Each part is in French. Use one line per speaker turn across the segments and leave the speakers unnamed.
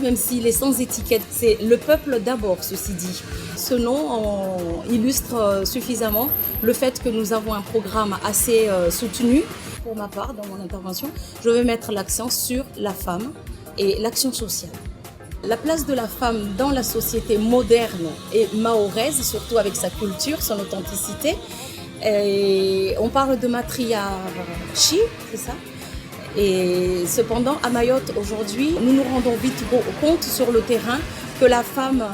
Même s'il est sans étiquette, c'est le peuple d'abord, ceci dit. Ce nom illustre suffisamment le fait que nous avons un programme assez soutenu. Pour ma part, dans mon intervention, je vais mettre l'accent sur la femme et l'action sociale. La place de la femme dans la société moderne et mahoraise, surtout avec sa culture, son authenticité. Et on parle de matriarchie, c'est ça ? Et cependant, à Mayotte, aujourd'hui, nous nous rendons vite compte sur le terrain que la femme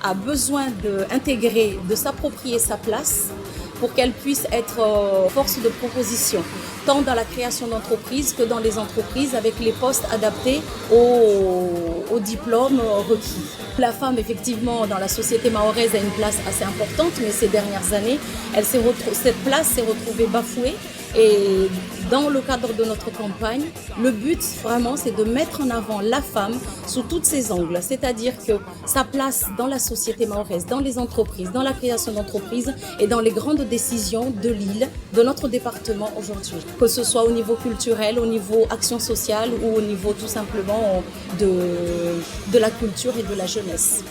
a besoin d'intégrer, de s'approprier sa place pour qu'elle puisse être force de proposition, tant dans la création d'entreprises que dans les entreprises avec les postes adaptés aux diplômes requis. La femme, effectivement, dans la société mahoraise a une place assez importante, mais ces dernières années, cette place s'est retrouvée bafouée. Et dans le cadre de notre campagne, le but vraiment c'est de mettre en avant la femme sous tous ses angles, c'est-à-dire que sa place dans la société mahoraise, dans les entreprises, dans la création d'entreprises et dans les grandes décisions de l'île, de notre département aujourd'hui. Que ce soit au niveau culturel, au niveau action sociale ou au niveau tout simplement de la culture et de la jeunesse.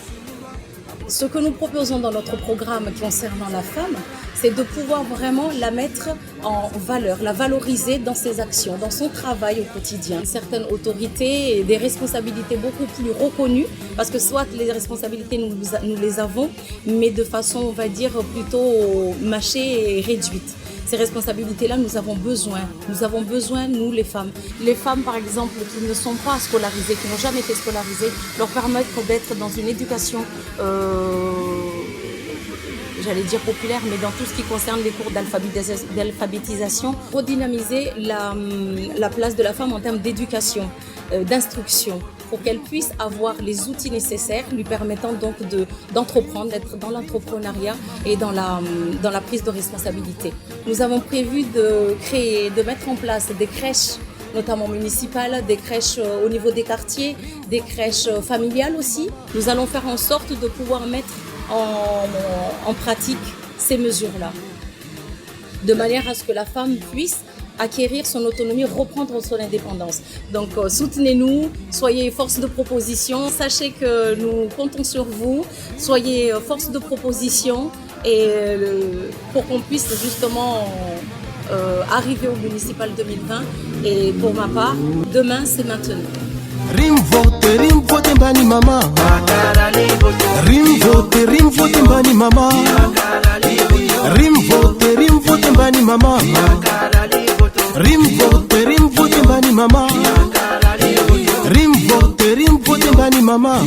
Ce que nous proposons dans notre programme concernant la femme, c'est de pouvoir vraiment la mettre en valeur, la valoriser dans ses actions, dans son travail au quotidien. Certaines autorités et des responsabilités beaucoup plus reconnues, parce que soit les responsabilités nous les avons, mais de façon, on va dire, plutôt mâchée et réduite. Ces responsabilités-là, nous avons besoin. Nous avons besoin, nous, les femmes. Les femmes, par exemple, qui ne sont pas scolarisées, qui n'ont jamais été scolarisées, leur permettre d'être dans une éducation, j'allais dire populaire, mais dans tout ce qui concerne les cours d'alphabétisation, redynamiser la place de la femme en termes d'éducation, d'instruction, pour qu'elle puisse avoir les outils nécessaires lui permettant donc d'entreprendre, d'être dans l'entrepreneuriat et dans la prise de responsabilité. Nous avons prévu de mettre en place des crèches, notamment municipales, des crèches au niveau des quartiers, des crèches familiales aussi. Nous allons faire en sorte de pouvoir mettre en pratique ces mesures-là, de manière à ce que la femme puisse acquérir son autonomie, reprendre son indépendance. Donc soutenez-nous, soyez force de proposition, sachez que nous comptons sur vous, soyez force de proposition et pour qu'on puisse justement arriver au municipal 2020 et pour ma part, demain c'est maintenant.
Rimvote mbani mama. Rimvote mbani mama. Rimvote mbani mama. Rimvote mbani mama. Rimvote mbani mama.